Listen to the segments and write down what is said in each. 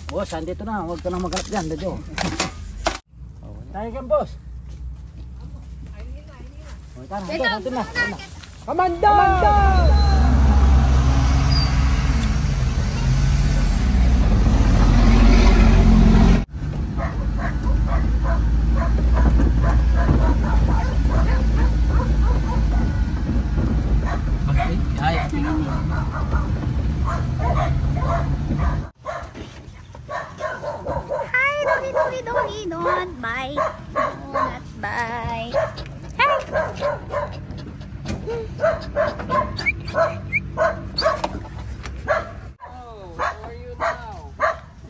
Boss, andito na. Huwag ka na maghanap dyan. Dadyo. Tayo ka, boss. Nandun na. Kamanda! Don't bite. Do not bite. Hey! Oh, how are you now?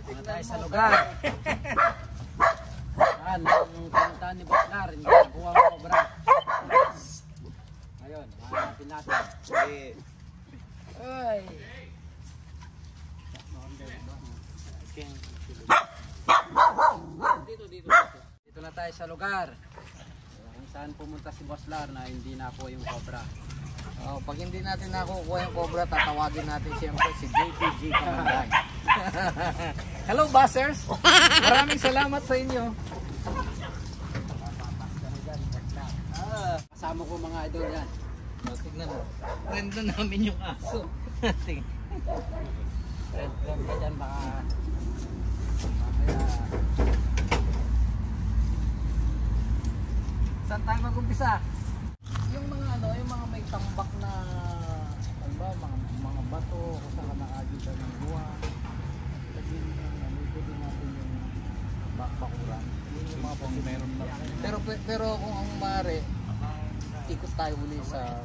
Dito tayo sa lugar. Yan, yung kanta ni Baklar, hindi buwang cobra. Ngayon, hanapin natin. Ay! Dito na tayo sa lugar kung saan pumunta si Boss Lar na hindi nakuha yung cobra. Pag hindi natin nakukuha yung cobra, tatawagin natin siyempre si JTG Kamanday. Hello, Buzzers! Maraming salamat sa inyo. Kasama ko mga idol yan. Tignan mo. Friend na namin yung aso. Friend ka dyan, baka Saan tayo mag-umpisa? Yung mga may tambak na mga bato kung saan ka nakagita ng buwan. Nalito din natin yung bakuran. Yun yung mga pang meron na. Pero kung ang maaari, ikot tayo uli sa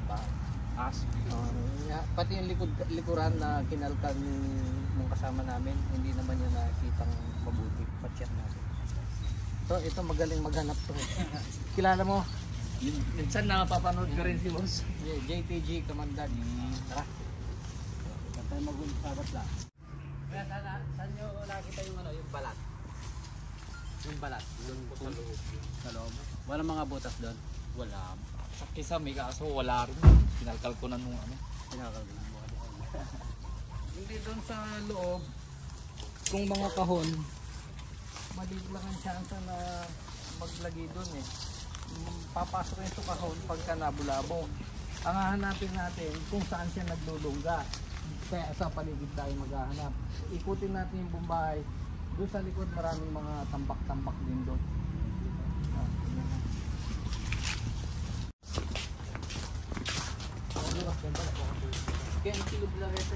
pati yung likuran na kinalkan ng kasama namin, hindi naman yung nakitang mabuti. Pa-check natin. So, ito magaling maghanap to. Kilala mo? minsan nakapapanood ko rin si Boss. JTG Kamandag. Tara. Saan tayo mag-usabat lang? Kaya saan nyo nakita yung yung balat? Yung balat? Doon po sa loob. Sa loob? Walang mga butas doon? Wala. Sa kisame kaso wala rin. Pinalkal ko na nung Pinalkal ko na nung Hindi doon sa loob. Kung mga kahon, maliit lang ang chance na maglagi doon eh. Papasok yung sa kahon pagka nabulabog. Ang hahanapin natin kung saan siya naglulungga. Kaya sa paligid tayo maghahanap. Ikutin natin yung bumbahay. Doon sa likod maraming mga tambak-tambak din doon. Kaya nasilog lang ito.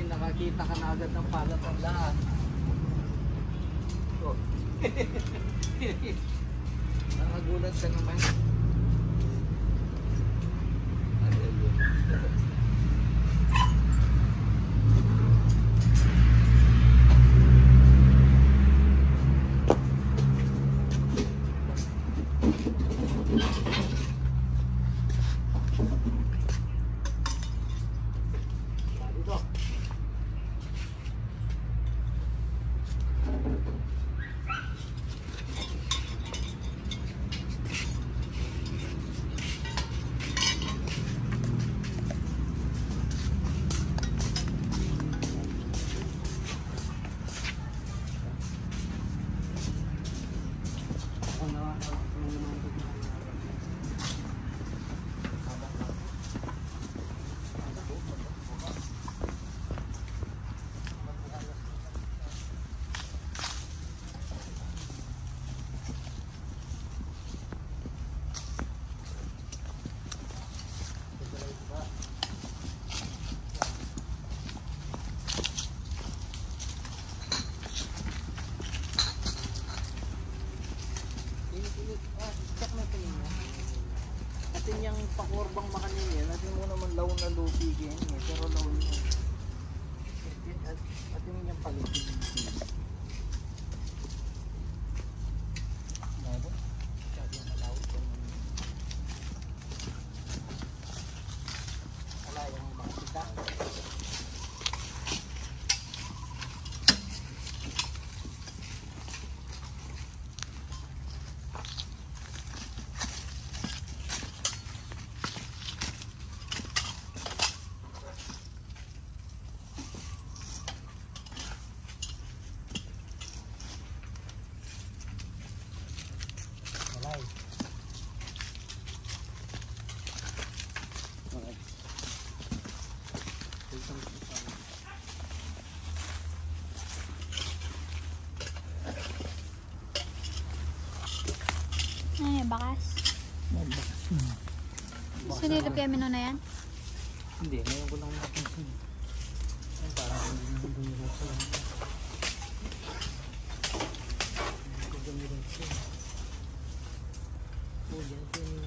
Nakakita ka na agad ng palat ang lahat. Oh. Nakagulat ka naman. yung pakurbang makanin yan, natin mo naman law na lupi yan eh, pero law niya. At yung paligid. Bago? Sabi yung malawit yung wala yung mga sita. Ay, bakas. Sinilip yung menu na yan? Hindi, ngayon ko lang nakapansin. Ay, parang hindi bumira sa lang. Hindi bumira sa lang. Oh, yan po yung...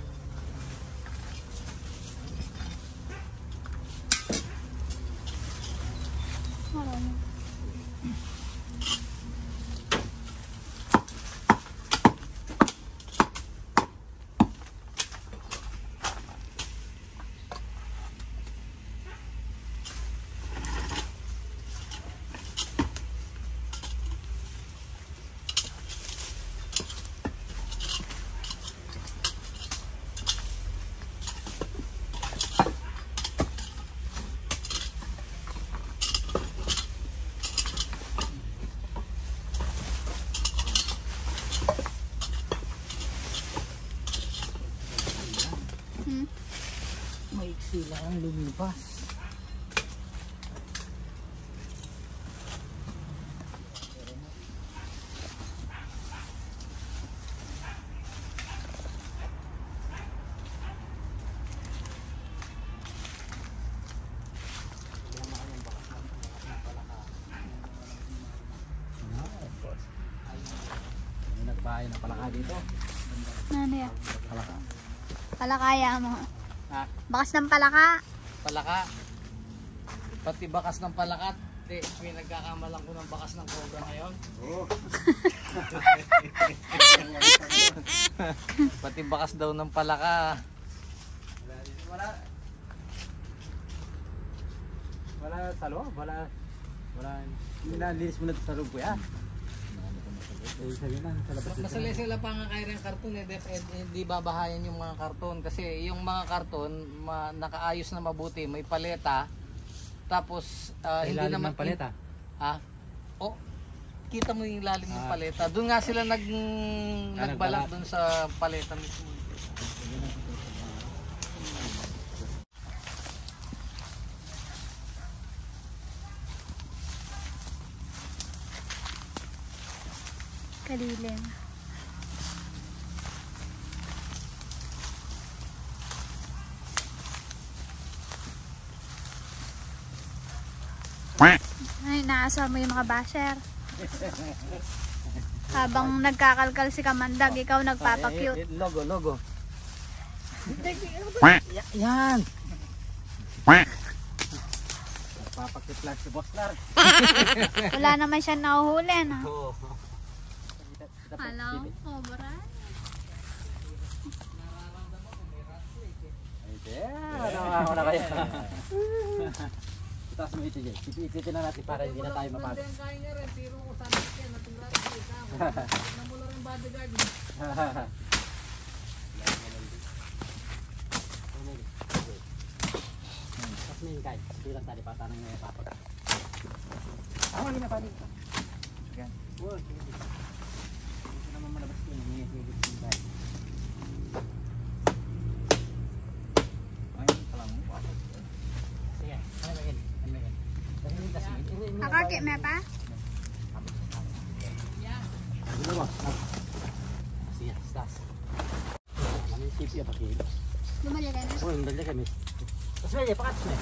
Marami. Maiksi lang ang lumipas. May nagbahay na palaka dito. Ano yan? Palaka. Palakaya mo. Ha? Bakas ng palaka. Palaka. Pati bakas ng palakat. May nagkakamalang ko ng bakas ng cobra ngayon. Oo. Pati bakas daw ng palaka. Wala sa loob, wala. Nilinis mo na ito sa loob kuya. Eh, sabi na, sa labas. Masalay sila pa nga kaya rin karton eh. Hindi babahayan yung mga karton. Kasi yung mga karton, nakaayos na mabuti. May paleta. Tapos, hindi Ilalim naman... ng paleta. Ha? Oh, kita mo yung lalim ng paleta. Doon nga sila nagbalak nagbalak. doon sa paleta mismo. Kalilim. Ay, naasar mo yung mga basher. Habang nagkakalkal si Kamandag, ikaw nagpapakyut. Logo. Yan. Papakit lang si Boss Lar. Wala naman siya nahuhuli, no? Oo. Hello, Cobra. Ako na kaya. Itaas mo ito dyan. Ipitin na natin para hindi na tayo mapagod. Kaya nga rin, tiro ko sa akin, natulad ko ikaw. Namula rin bodyguard. Tapos na yun kahit. Bilang tali pa. Tanang ngayon papag. Tama nyo na pali. Yan. Uy. Hindi naman malabas yun. Hihigit yun kahit. Ayun pa lang. Sige. Ano ba yun? Ano ba yun? Akaki, may pa? Ano ba? Sige. Stas. Ano yung tip ya pakihin? Lumali ka na. Oh, yung dali kami. Tapos may pakat na.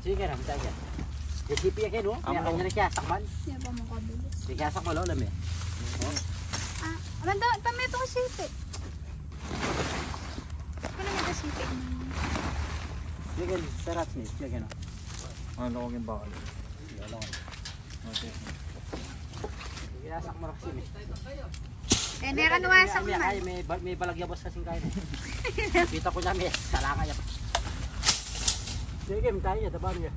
Sige na, bisa ka. Yung tip ya kayo, no? Kaya kanya na kaya sakman. Yan pa mong kabilis. Sige, kaya sakman, alam eh. Ah, abang daw, pameto ko sipi. Lagyan, sa rat snake, lagyan o. Ano ko yung bakal? Okay. Iasak mo rin siya. Eh, meron wasak man. Ay, may balagyabos kasing kain eh. Kita ko niya, may salanga yan. Sige, tayo niya, tabahan niya.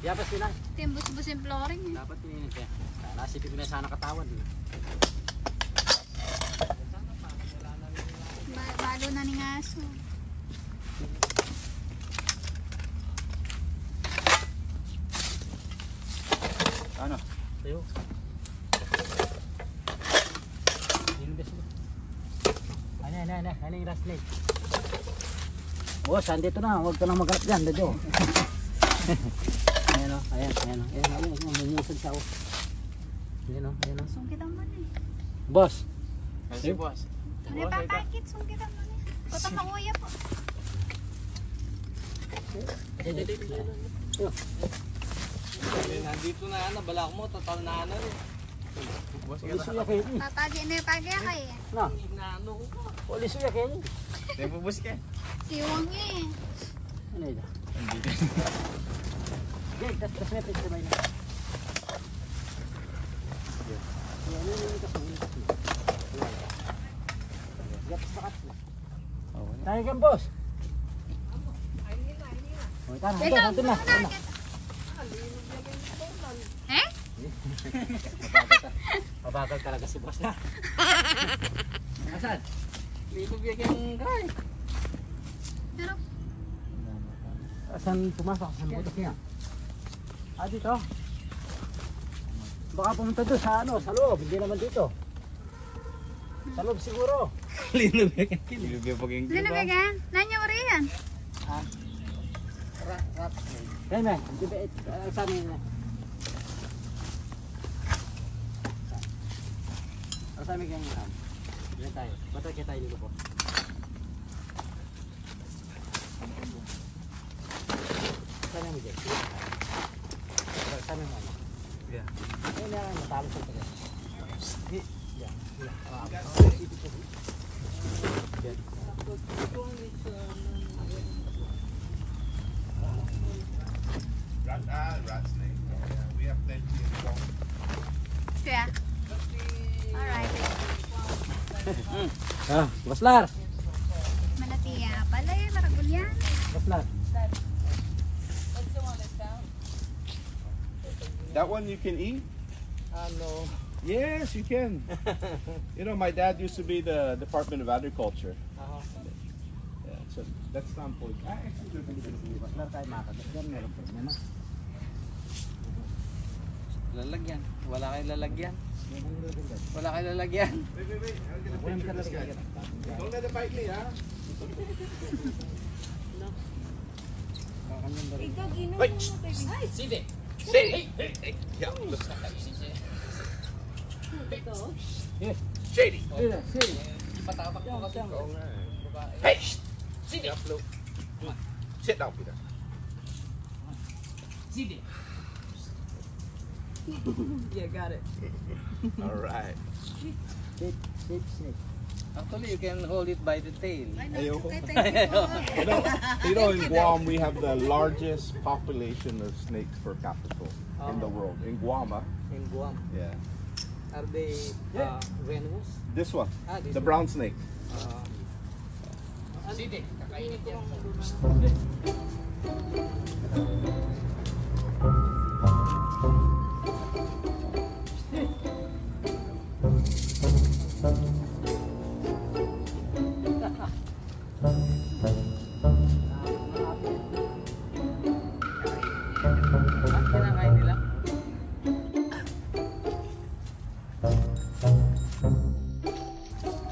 Yabas din ay. Timbus-bus yung flooring eh. Dapat pininit siya. Nasipin ko na sana katawan. Balo na ni aso. Ano? Tayo. Ano yung last leg? Oh, saan dito na? Huwag ka nang maghanap dyan, dadyo. Ayan o, ayan. Mumusad siya o. Ayan o. Sungkit ang man eh. Boss! Kasi boss. Ano pa kakit? Sungkit ang man eh. Kutang panguya po. Nandito na ano, balak mo, total na ano eh. Pulis uya kayo. Tatagi na yung tagi kay. Na, Inaano ko pa. pulis uya kayo. Tempobus ka. Siwang eh. Ano yun? Okay, tas may pwede sabay na. Ano yung ikas mo? Gaps bakat na. Tayo kang boss. O, tara, nandun na. Eh? Mabagal talaga si boss na. Asan? Linog yung gray. Pero, Asan pumasok? Saan butas niya? Ah, dito. Baka pumunta doon sa ano, sa loob. Hindi naman dito. Sa loob siguro. Linog yung paging linabigan. Nanyawari yan. Ah. Rat. Kaya na, saan yun na? Saan may ganyan yan? Diyan tayo. Ba't kita tayo dito po? Saan yung dyan? Saan yung ano? Yeah. Ayun na, matalo sa taga. Yeah. Rat snake. Yeah, we have plenty in Guam. Kaya. Alright. Ah, Baslar! Manatiya pala eh. Maragul yan. Baslar. That one you can eat? Ano? Yes, you can. You know, my dad used to be the Department of Agriculture. Yeah, so that's not for. Baslar tayo makagat. Diyan meron po. Yan na. Lalagyan. Wala kayong lalagyan. Wala kayong lalagyan. Wait. I'm gonna Walang picture this guy. talaga. Don't let it bite me, huh? Wait! Sidi! Hey! Yeah, look. Yes. Shady. Patabak mo kasi. Hey! Sidi. Sit down, Peter. Sidi! Yeah, got it. All right. Snake. Actually, you can hold it by the tail. You know, in Guam we have the largest population of snakes per capita in the world. In Guam, huh? In Guam. Yeah. Are they venomous? This one, This the one. brown snake. Sidi! Kakainit yan. Kinakain nila?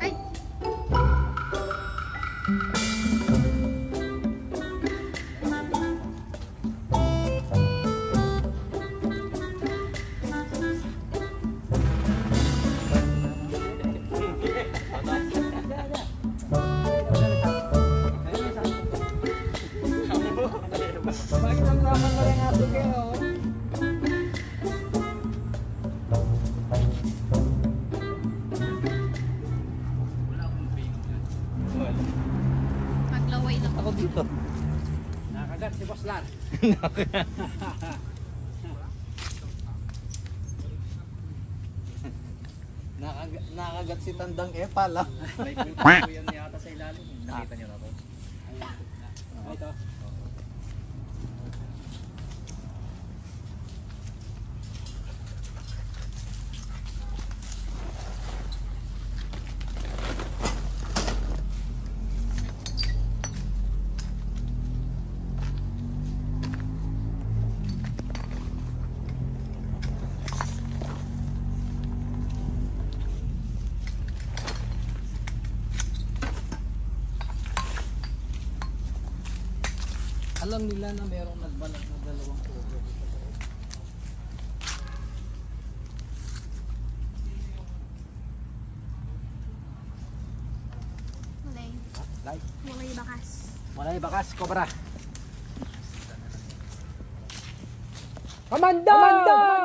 Ay! Bakit ang tama na rin ato kayo? Maglaway lang. Ako dito. Nakagat si Boss Lar. Nakagat si Tandang Epal ah. May po yan yata sa ilalim. Nakita niyo na to. Ito. Alam nila na merong nagbalat na dalawang cobra dito sa loob. Walay. Like. Walay bakas. Wala yung bakas, Cobra. Kamanda!